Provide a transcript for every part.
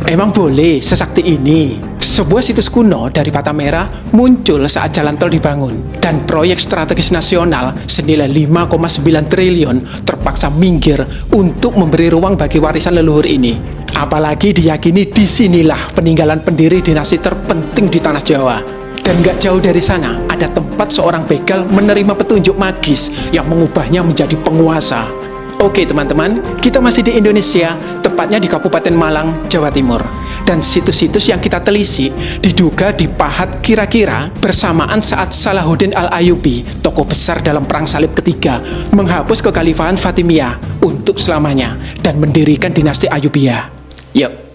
Emang boleh sesakti ini? Sebuah situs kuno dari Bata Merah muncul saat jalan tol dibangun dan proyek strategis nasional senilai 5,9 triliun terpaksa minggir untuk memberi ruang bagi warisan leluhur ini. Apalagi diyakini disinilah peninggalan pendiri dinasti terpenting di tanah Jawa. Dan gak jauh dari sana ada tempat seorang begal menerima petunjuk magis yang mengubahnya menjadi penguasa. Oke teman-teman, kita masih di Indonesia, tepatnya di Kabupaten Malang, Jawa Timur. Dan situs-situs yang kita telisik diduga dipahat kira-kira bersamaan saat Salahuddin Al-Ayyubi, tokoh besar dalam Perang Salib Ketiga, menghapus kekhalifahan Fatimiyah untuk selamanya dan mendirikan dinasti Ayyubiyah. Yuk.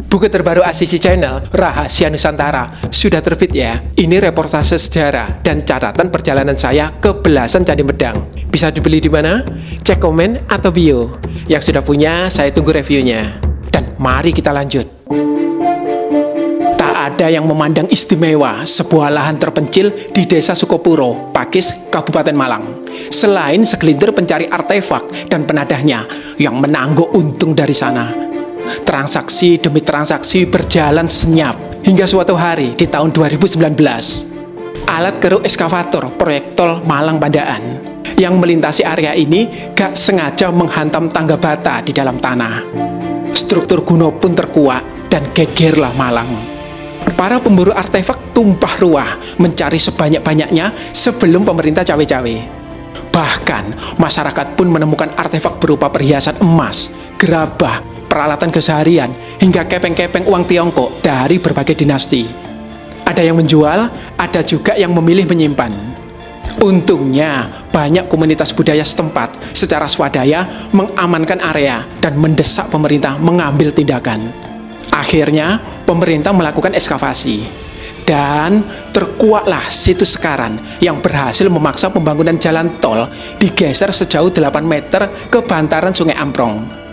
Buku terbaru ACC Channel, Rahasia Nusantara, sudah terbit ya. Ini reportase sejarah dan catatan perjalanan saya ke belasan Candi Medang. Bisa dibeli di mana? Cek komen atau bio. Yang sudah punya, saya tunggu reviewnya. Dan mari kita lanjut. Tak ada yang memandang istimewa sebuah lahan terpencil di Desa Sukopuro, Pakis, Kabupaten Malang. Selain segelintir pencari artefak dan penadahnya yang menangguk untung dari sana. Transaksi demi transaksi berjalan senyap hingga suatu hari di tahun 2019 alat keruk ekskavator proyek tol Malang Pandaan yang melintasi area ini gak sengaja menghantam tangga bata di dalam tanah. Struktur kuno pun terkuak dan gegerlah Malang. Para pemburu artefak tumpah ruah mencari sebanyak-banyaknya sebelum pemerintah cawe-cawe. Bahkan masyarakat pun menemukan artefak berupa perhiasan emas, gerabah, peralatan keseharian, hingga kepeng-kepeng uang Tiongkok dari berbagai dinasti. Ada yang menjual, ada juga yang memilih menyimpan. Untungnya, banyak komunitas budaya setempat secara swadaya mengamankan area dan mendesak pemerintah mengambil tindakan. Akhirnya, pemerintah melakukan ekskavasi. Dan terkuaklah situs Sekaran yang berhasil memaksa pembangunan jalan tol digeser sejauh 8 meter ke bantaran Sungai Amprong.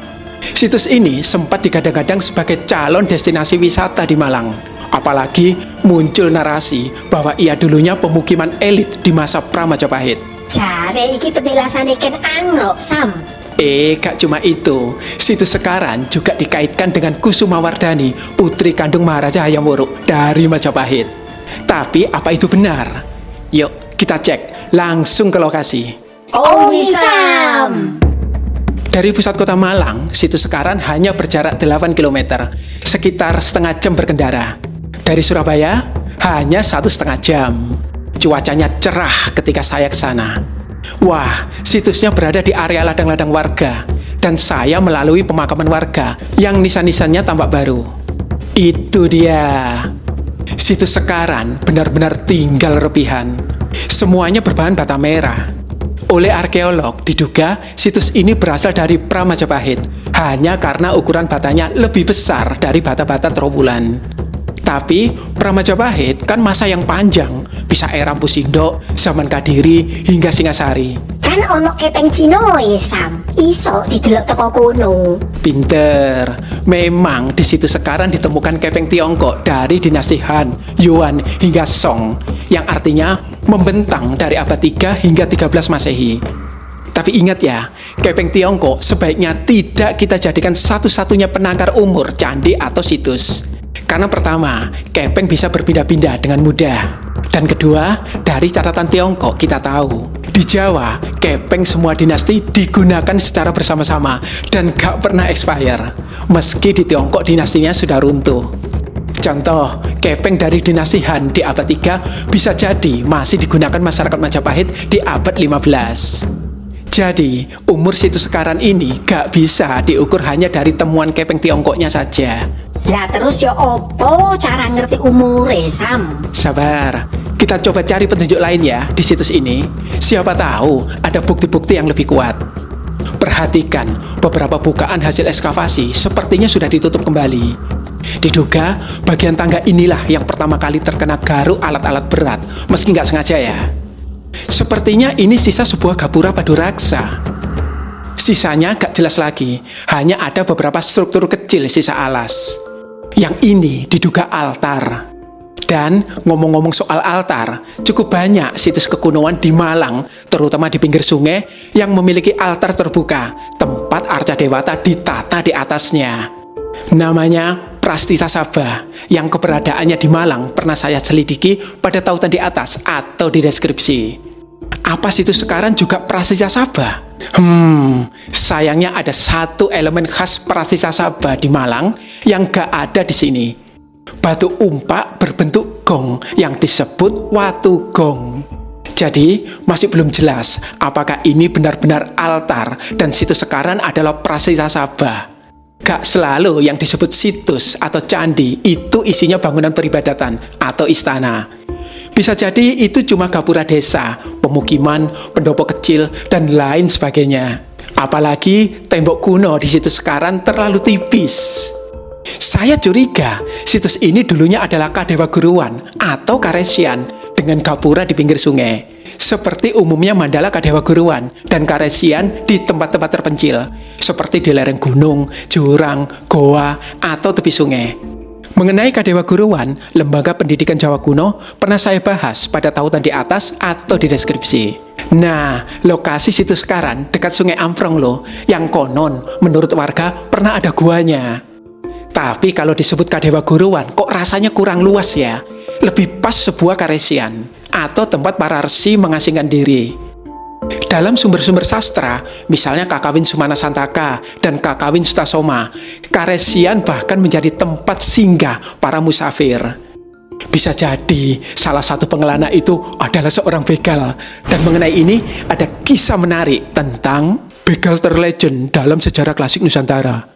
Situs ini sempat digadang-gadang sebagai calon destinasi wisata di Malang. Apalagi muncul narasi bahwa ia dulunya pemukiman elit di masa Pra-Majapahit. Jare iki petilasane ken angrok, Sam. Gak cuma itu. Situs Sekaran juga dikaitkan dengan Kusumawardhani, putri kandung Maharaja Hayam Wuruk dari Majapahit. Tapi apa itu benar? Yuk kita cek langsung ke lokasi. Oh, Sam. Dari pusat kota Malang, situs Sekaran hanya berjarak 8 km, sekitar setengah jam berkendara. Dari Surabaya, hanya 1,5 jam. Cuacanya cerah ketika saya ke sana. Wah, situsnya berada di area ladang-ladang warga, dan saya melalui pemakaman warga yang nisan-nisannya tampak baru. Itu dia. Situs Sekaran benar-benar tinggal repihan. Semuanya berbahan bata merah. Oleh arkeolog, diduga situs ini berasal dari Pra-Majapahit hanya karena ukuran batanya lebih besar dari bata-bata Trowulan. Tapi Pra-Majapahit kan masa yang panjang, bisa era Mpu Sindok, zaman Kadiri, hingga Singasari. Kan ono kepeng Cino Sam, iso didelok teko kono. Pinter. Memang di situs Sekaran ditemukan kepeng Tiongkok dari dinasti Han, Yuan, hingga Song, yang artinya membentang dari abad 3 hingga 13 Masehi. Tapi ingat ya, kepeng Tiongkok sebaiknya tidak kita jadikan satu-satunya penangkar umur candi atau situs. Karena pertama, kepeng bisa berpindah-pindah dengan mudah. Dan kedua, dari catatan Tiongkok kita tahu, di Jawa, kepeng semua dinasti digunakan secara bersama-sama dan gak pernah expire, meski di Tiongkok dinastinya sudah runtuh. Contoh, kepeng dari dinasti Han di abad 3 bisa jadi masih digunakan masyarakat Majapahit di abad 15. Jadi, umur situs Sekaran ini gak bisa diukur hanya dari temuan kepeng Tiongkoknya saja. Lah terus ya opo cara ngerti umure, Sam? Sabar, kita coba cari petunjuk lain ya di situs ini. Siapa tahu ada bukti-bukti yang lebih kuat. Perhatikan, beberapa bukaan hasil ekskavasi sepertinya sudah ditutup kembali. Diduga bagian tangga inilah yang pertama kali terkena garuk alat-alat berat, meski nggak sengaja ya. Sepertinya ini sisa sebuah gapura paduraksa. Sisanya gak jelas lagi, hanya ada beberapa struktur kecil sisa alas. Yang ini diduga altar. Dan ngomong-ngomong soal altar, cukup banyak situs kekunoan di Malang, terutama di pinggir sungai, yang memiliki altar terbuka, tempat arca dewata ditata di atasnya. Namanya Prastita Sabha, yang keberadaannya di Malang pernah saya selidiki pada tautan di atas atau di deskripsi. Apa situs sekarang juga Prastita Sabha? Sayangnya ada satu elemen khas Prastita Sabha di Malang yang gak ada di sini. Batu umpak berbentuk gong yang disebut watu gong. Jadi masih belum jelas apakah ini benar-benar altar dan situs sekarang adalah Prastita Sabha. Gak selalu yang disebut situs atau candi itu isinya bangunan peribadatan atau istana. Bisa jadi itu cuma gapura desa, pemukiman, pendopo kecil, dan lain sebagainya. Apalagi tembok kuno di situs sekarang terlalu tipis. Saya curiga situs ini dulunya adalah Kadewa Guruan atau Karesian dengan gapura di pinggir sungai. Seperti umumnya Mandala Kadewa Guruan dan Karesian di tempat-tempat terpencil, seperti di lereng gunung, jurang, goa, atau tepi sungai. Mengenai Kadewa Guruan, lembaga pendidikan Jawa kuno pernah saya bahas pada tautan di atas atau di deskripsi. Nah, lokasi situs sekarang dekat Sungai Amprong loh, yang konon menurut warga pernah ada guanya. Tapi kalau disebut Kadewa Guruan kok rasanya kurang luas ya. Lebih pas sebuah karesian atau tempat para resi mengasingkan diri. Dalam sumber-sumber sastra, misalnya Kakawin Sumana Santaka dan Kakawin Sutasoma, karesian bahkan menjadi tempat singgah para musafir. Bisa jadi salah satu pengelana itu adalah seorang begal. Dan mengenai ini ada kisah menarik tentang begal terlegend dalam sejarah klasik Nusantara.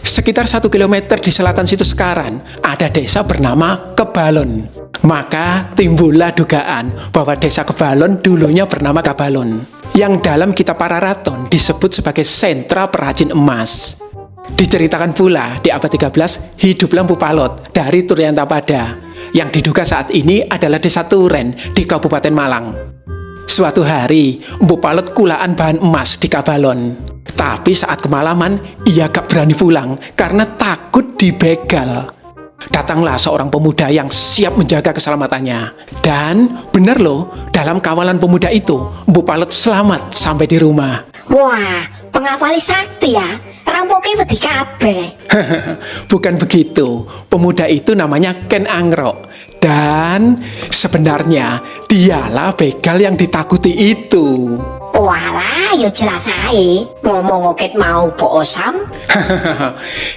Sekitar 1 kilometer di selatan situs sekarang ada desa bernama Kebalon. Maka timbullah dugaan bahwa desa Kebalon dulunya bernama Kabalon, yang dalam kitab Pararaton disebut sebagai sentra perajin emas. Diceritakan pula di abad 13 hiduplah Mpu Palot dari Turyantapada, yang diduga saat ini adalah desa Turen di Kabupaten Malang. Suatu hari Mpu Palot kulaan bahan emas di Kabalon. Tapi saat kemalaman, ia gak berani pulang karena takut dibegal. Datanglah seorang pemuda yang siap menjaga keselamatannya. Dan benar loh, dalam kawalan pemuda itu, Mpu Palot selamat sampai di rumah. Wah, pengawali sakti ya. Rampoke wedi kabeh. Bukan begitu, pemuda itu namanya Ken Angro. Dan sebenarnya dialah begal yang ditakuti itu. Walah, yo jelas ae. Ngomong oket mau Bo Osam.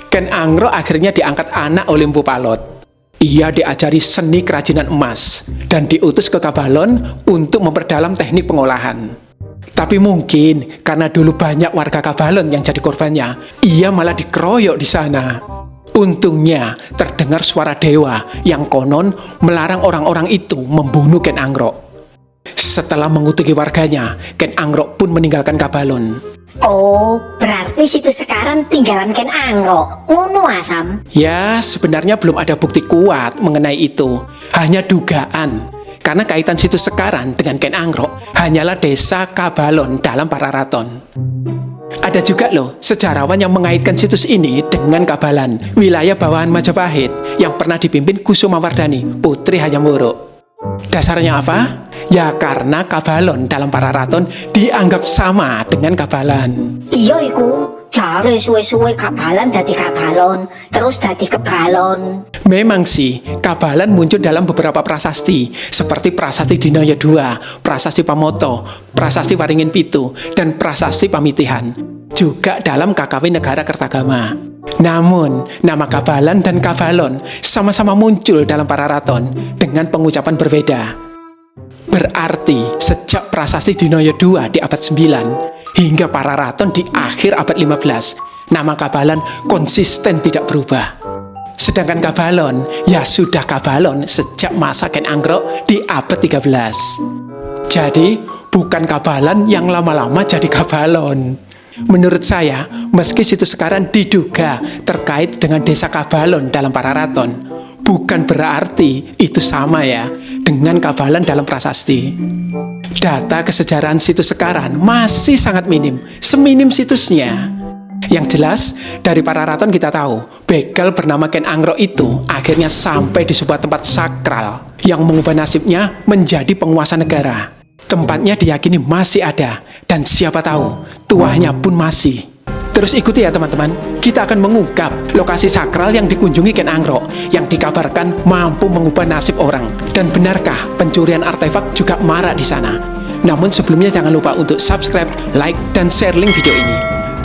Ken Angro akhirnya diangkat anak oleh Mpu Palot. Ia diajari seni kerajinan emas dan diutus ke Kabalon untuk memperdalam teknik pengolahan. Tapi mungkin karena dulu banyak warga Kabalon yang jadi korbannya, ia malah dikeroyok di sana. Untungnya terdengar suara dewa yang konon melarang orang-orang itu membunuh Ken Angro. Setelah mengutuki warganya, Ken Angro pun meninggalkan Kabalon. Oh, berarti situ sekarang tinggalan Ken Angro. Ngono Asam. Ya, sebenarnya belum ada bukti kuat mengenai itu. Hanya dugaan. Karena kaitan situs sekarang dengan Ken Angro hanyalah desa Kabalon dalam Pararaton. Ada juga loh sejarawan yang mengaitkan situs ini dengan Kabalan, wilayah bawahan Majapahit yang pernah dipimpin Kusumawardhani, Putri Hayamwuruk. Dasarnya apa? Ya karena Kabalon dalam Pararaton dianggap sama dengan Kabalan. Iya iku, jare suwe-suwe Kabalan dadi Kabalon, terus dadi Kebalon. Memang sih, Kabalan muncul dalam beberapa prasasti, seperti Prasasti Dinaya II, Prasasti Pamoto, Prasasti Waringin Pitu, dan Prasasti Pamitihan. Juga dalam Kakawin Negara Kertagama. Namun, nama Kabalan dan Kabalon sama-sama muncul dalam Pararaton dengan pengucapan berbeda. Berarti, sejak Prasasti Dinaya II di abad 9 hingga Pararaton di akhir abad 15, nama Kabalan konsisten tidak berubah. Sedangkan Kabalon, ya sudah Kabalon sejak masa Ken Angro di abad 13. Jadi, bukan Kabalan yang lama-lama jadi Kabalon. Menurut saya, meski situs sekarang diduga terkait dengan desa Kabalon dalam Pararaton, bukan berarti itu sama ya dengan Kabalan dalam prasasti. Data kesejarahan situs sekarang masih sangat minim, seminim situsnya. Yang jelas, dari para raton kita tahu, begal bernama Ken Angro itu akhirnya sampai di sebuah tempat sakral yang mengubah nasibnya menjadi penguasa negara. Tempatnya diyakini masih ada, dan siapa tahu, tuahnya pun masih. Terus ikuti ya teman-teman, kita akan mengungkap lokasi sakral yang dikunjungi Ken Angro yang dikabarkan mampu mengubah nasib orang. Dan benarkah pencurian artefak juga marak di sana? Namun sebelumnya jangan lupa untuk subscribe, like, dan share link video ini.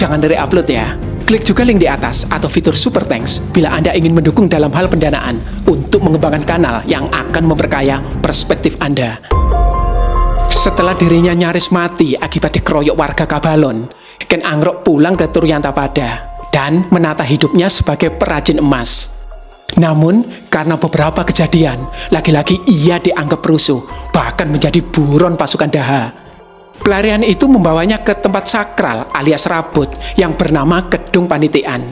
Jangan dari upload ya. Klik juga link di atas atau fitur Super Thanks bila Anda ingin mendukung dalam hal pendanaan untuk mengembangkan kanal yang akan memperkaya perspektif Anda. Setelah dirinya nyaris mati akibat dikeroyok warga Kabalon, Ken Angro pulang ke Turyantapada dan menata hidupnya sebagai perajin emas. Namun, karena beberapa kejadian, lagi-lagi ia dianggap rusuh, bahkan menjadi buron pasukan Daha. Pelarian itu membawanya ke tempat sakral alias rabut yang bernama Kedung Panitian.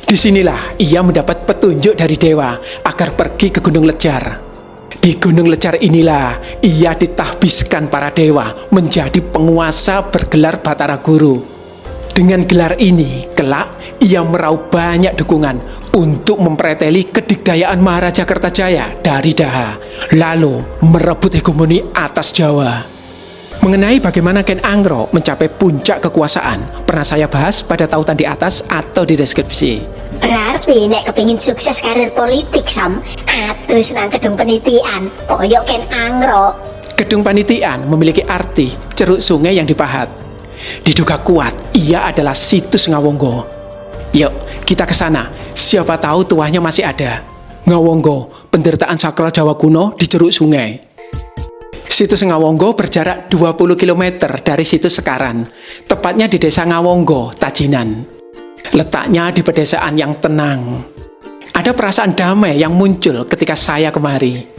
Disinilah ia mendapat petunjuk dari dewa agar pergi ke Gunung Lejar. Di Gunung Lejar inilah ia ditahbiskan para dewa menjadi penguasa bergelar Batara Guru. Dengan gelar ini, kelak ia meraup banyak dukungan untuk mempreteli kedikdayaan Maharaja Kertajaya dari Daha, lalu merebut hegemoni atas Jawa. Mengenai bagaimana Ken Angro mencapai puncak kekuasaan, pernah saya bahas pada tautan di atas atau di deskripsi. Berarti nek kepingin sukses karir politik Sam, atus nang Kedung Panitian, koyok Ken Angro. Kedung Panitian memiliki arti ceruk sungai yang dipahat. Diduga kuat, ia adalah situs Ngawonggo. Yuk, kita ke sana. Siapa tahu tuahnya masih ada. Ngawonggo, penderitaan sakral Jawa kuno di ceruk sungai. Situs Ngawonggo berjarak 20 km dari situs sekarang, tepatnya di desa Ngawonggo, Tajinan. Letaknya di pedesaan yang tenang. Ada perasaan damai yang muncul ketika saya kemari.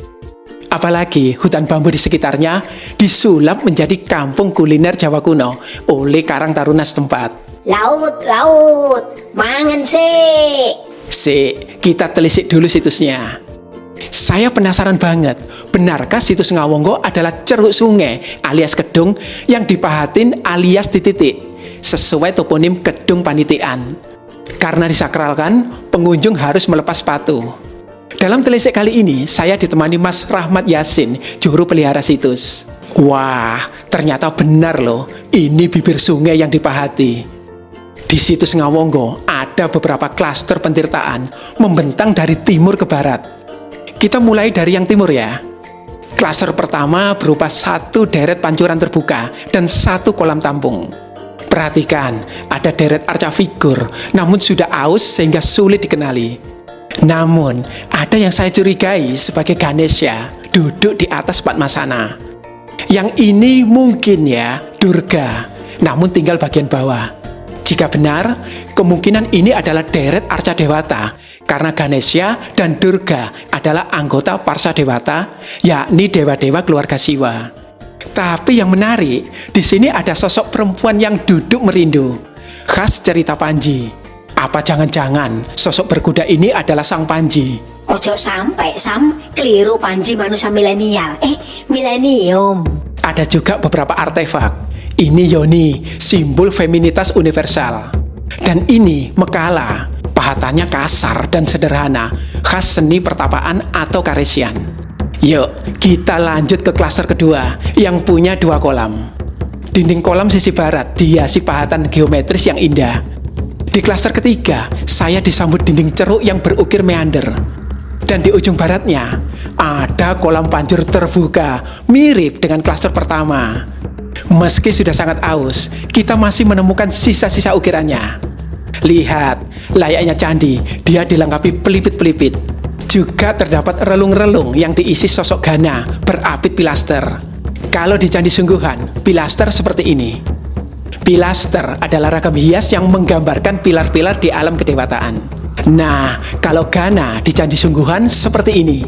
Apalagi hutan bambu di sekitarnya disulap menjadi kampung kuliner Jawa kuno oleh Karang Taruna setempat. Laut, mangan sih. Kita telisik dulu situsnya. Saya penasaran banget, benarkah situs Ngawonggo adalah ceruk sungai alias kedung yang dipahatin alias dititik, sesuai toponim Kedung Panitian. Karena disakralkan, pengunjung harus melepas sepatu. Dalam telisik kali ini, saya ditemani Mas Rahmat Yasin, juru pelihara situs. Wah, ternyata benar loh, ini bibir sungai yang dipahati. Di situs Ngawonggo ada beberapa klaster pentirtaan membentang dari timur ke barat. Kita mulai dari yang timur ya. Klaster pertama berupa satu deret pancuran terbuka dan satu kolam tampung. Perhatikan, ada deret arca figur, namun sudah aus sehingga sulit dikenali. Namun, ada yang saya curigai sebagai Ganesha duduk di atas Padmasana. Yang ini mungkin ya Durga, namun tinggal bagian bawah. Jika benar, kemungkinan ini adalah deret arca dewata, karena Ganesha dan Durga adalah anggota Parsa Dewata, yakni dewa-dewa keluarga Siwa. Tapi yang menarik, di sini ada sosok perempuan yang duduk merindu, khas cerita Panji. Apa jangan-jangan sosok berkuda ini adalah Sang Panji? Ojo sampai Sam, keliru Panji manusia milenial. Milenium. Ada juga beberapa artefak. Ini Yoni, simbol feminitas universal. Dan ini Mekala, pahatannya kasar dan sederhana, khas seni pertapaan atau karesian. Yuk, kita lanjut ke klaster kedua, yang punya 2 kolam. Dinding kolam sisi barat dihiasi pahatan geometris yang indah. Di klaster ketiga, saya disambut dinding ceruk yang berukir meander. Dan di ujung baratnya, ada kolam pancur terbuka, mirip dengan klaster pertama. Meski sudah sangat aus, kita masih menemukan sisa-sisa ukirannya. Lihat, layaknya candi, dia dilengkapi pelipit-pelipit. Juga terdapat relung-relung yang diisi sosok Gana berapit pilaster. Kalau di candi sungguhan, pilaster seperti ini. Pilaster adalah ragam hias yang menggambarkan pilar-pilar di alam kedewataan. Nah, kalau Gana di candi sungguhan seperti ini.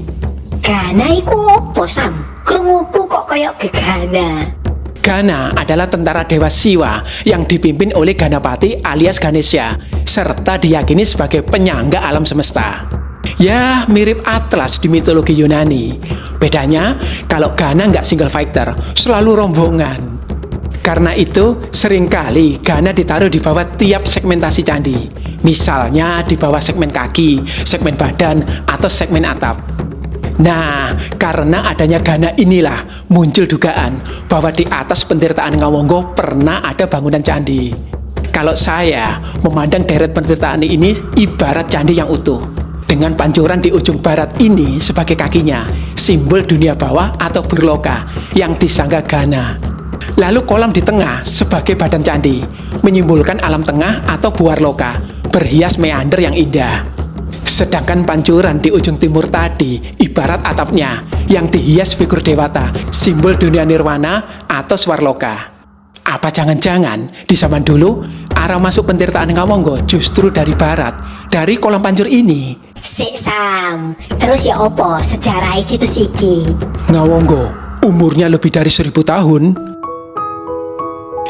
Gana iku opo Sam? Krunguku kok koyok gegana. Gana adalah tentara dewa Siwa yang dipimpin oleh Ganapati alias Ganesha, serta diyakini sebagai penyangga alam semesta. Ya, mirip Atlas di mitologi Yunani. Bedanya, kalau Gana nggak single fighter, selalu rombongan. Karena itu, seringkali Gana ditaruh di bawah tiap segmentasi candi. Misalnya di bawah segmen kaki, segmen badan, atau segmen atap. Nah, karena adanya Gana inilah muncul dugaan bahwa di atas pentirtaan Ngawonggo pernah ada bangunan candi. Kalau saya memandang deret pentirtaan ini ibarat candi yang utuh, dengan pancuran di ujung barat ini sebagai kakinya, simbol dunia bawah atau burloka yang disangga Gana. Lalu kolam di tengah sebagai badan candi, menyimbolkan alam tengah atau buarloka, berhias meander yang indah. Sedangkan pancuran di ujung timur tadi ibarat atapnya yang dihias figur dewata, simbol dunia nirwana atau swarloka. Apa jangan-jangan di zaman dulu arah masuk pentirtaan Ngawonggo justru dari barat, dari kolam pancur ini? Sik Sam, terus ya opo sejarah situs iki? Ngawonggo umurnya lebih dari 1000 tahun.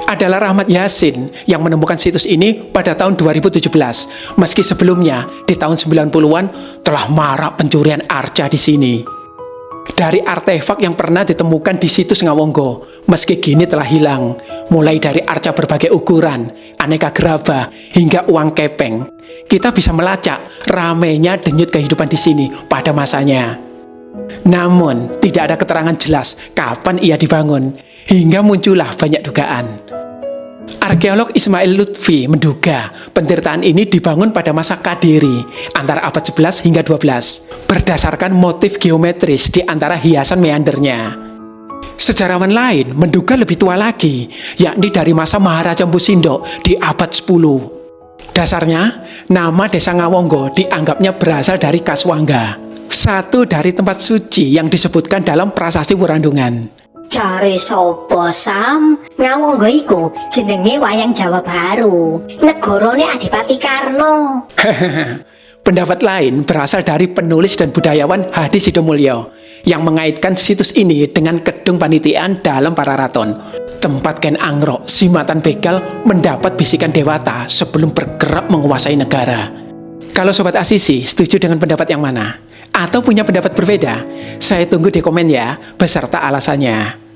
Adalah Rahmat Yasin yang menemukan situs ini pada tahun 2017, meski sebelumnya di tahun 90-an telah marak pencurian arca di sini. Dari artefak yang pernah ditemukan di situs Ngawonggo, meski kini telah hilang, mulai dari arca berbagai ukuran, aneka gerabah, hingga uang kepeng, kita bisa melacak ramainya denyut kehidupan di sini pada masanya. Namun, tidak ada keterangan jelas kapan ia dibangun, hingga muncullah banyak dugaan. Arkeolog Ismail Lutfi menduga pentirtaan ini dibangun pada masa Kadiri antara abad 11 hingga 12 berdasarkan motif geometris di antara hiasan meandernya. Sejarawan lain menduga lebih tua lagi, yakni dari masa Maharaja Empu Sindok di abad 10. Dasarnya, nama desa Ngawonggo dianggapnya berasal dari Kaswangga, satu dari tempat suci yang disebutkan dalam prasasti Wurandungan. Cari sopo Sam? Ngawonggo iku jenenge wayang Jawa Baru, negarane Adipati Karno. Pendapat lain berasal dari penulis dan budayawan Hadi Sidomulyo yang mengaitkan situs ini dengan Kedung Panitian dalam Pararaton, tempat Ken Angro, si Matan Begal, mendapat bisikan dewata sebelum bergerak menguasai negara. Kalau Sobat Asisi setuju dengan pendapat yang mana? Atau punya pendapat berbeda? Saya tunggu di komen ya, beserta alasannya.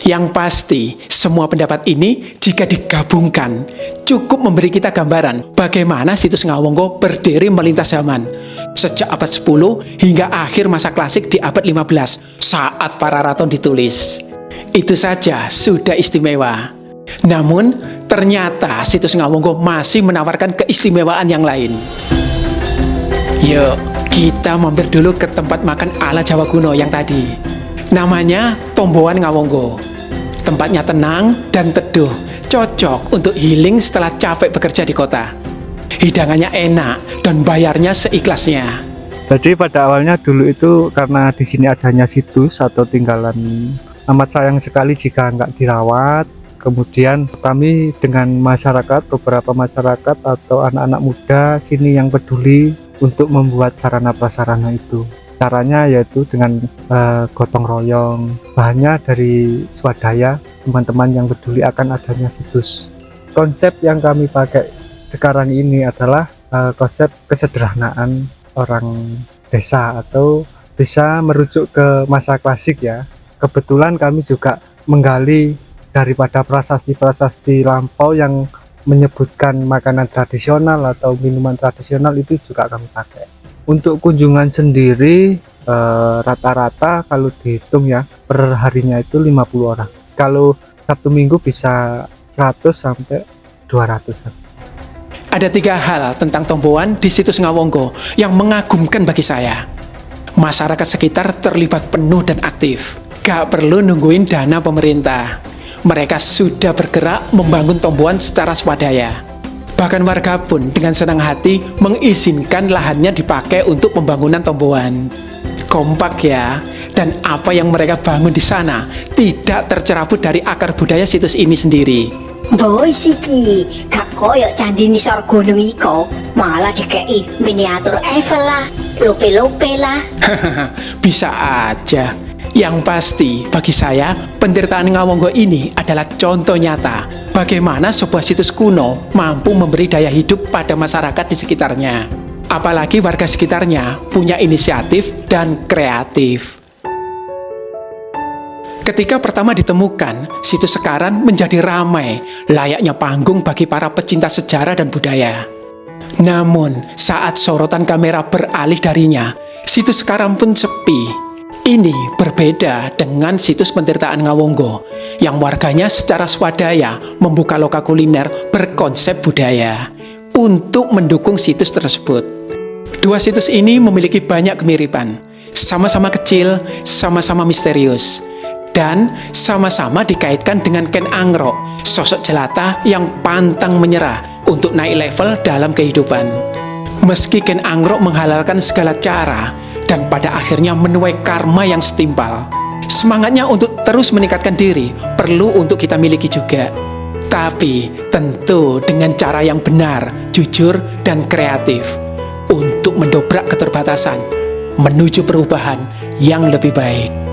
Yang pasti, semua pendapat ini jika digabungkan, cukup memberi kita gambaran bagaimana situs Ngawonggo berdiri melintas zaman, sejak abad 10 hingga akhir masa klasik di abad 15, saat Pararaton ditulis. Itu saja sudah istimewa. Namun, ternyata situs Ngawonggo masih menawarkan keistimewaan yang lain. Yuk, kita mampir dulu ke tempat makan ala Jawa kuno yang tadi. Namanya Tomboan Ngawonggo. Tempatnya tenang dan teduh, cocok untuk healing setelah capek bekerja di kota. Hidangannya enak dan bayarnya seikhlasnya. Jadi pada awalnya dulu itu karena di sini adanya situs atau tinggalan amat sayang sekali jika nggak dirawat. Kemudian kami dengan masyarakat, beberapa masyarakat atau anak-anak muda sini yang peduli untuk membuat sarana prasarana itu. Caranya yaitu dengan gotong royong, bahannya dari swadaya, teman-teman yang peduli akan adanya situs. Konsep yang kami pakai sekarang ini adalah konsep kesederhanaan orang desa atau bisa merujuk ke masa klasik ya. Kebetulan kami juga menggali daripada prasasti-prasasti lampau yang menyebutkan makanan tradisional atau minuman tradisional, itu juga kami pakai. Untuk kunjungan sendiri rata-rata kalau dihitung ya per harinya itu 50 orang. Kalau Sabtu Minggu bisa 100 sampai 200. Ada 3 hal tentang Tomboan di situs Ngawonggo yang mengagumkan bagi saya. Masyarakat sekitar terlibat penuh dan aktif. Gak perlu nungguin dana pemerintah. Mereka sudah bergerak membangun Tomboan secara swadaya. Bahkan warga pun dengan senang hati mengizinkan lahannya dipakai untuk pembangunan Tomboan. Kompak ya, dan apa yang mereka bangun di sana tidak tercerabut dari akar budaya situs ini sendiri. Boy siki, gak koyok candi nisor gunung iko, malah dikei miniatur Eiffel lah, lope-lope lah. Bisa aja. Yang pasti, bagi saya, pentirtaan Ngawonggo ini adalah contoh nyata bagaimana sebuah situs kuno mampu memberi daya hidup pada masyarakat di sekitarnya. Apalagi warga sekitarnya punya inisiatif dan kreatif. Ketika pertama ditemukan, situs Sekaran menjadi ramai, layaknya panggung bagi para pecinta sejarah dan budaya. Namun, saat sorotan kamera beralih darinya, situs Sekaran pun sepi. Ini berbeda dengan situs Pentirtaan Ngawonggo, yang warganya secara swadaya membuka loka kuliner berkonsep budaya untuk mendukung situs tersebut. Dua situs ini memiliki banyak kemiripan, sama-sama kecil, sama-sama misterius, dan sama-sama dikaitkan dengan Ken Anggrok, sosok jelata yang pantang menyerah untuk naik level dalam kehidupan. Meski Ken Anggrok menghalalkan segala cara dan pada akhirnya menuai karma yang setimpal, semangatnya untuk terus meningkatkan diri perlu untuk kita miliki juga. Tapi tentu dengan cara yang benar, jujur, dan kreatif untuk mendobrak keterbatasan menuju perubahan yang lebih baik.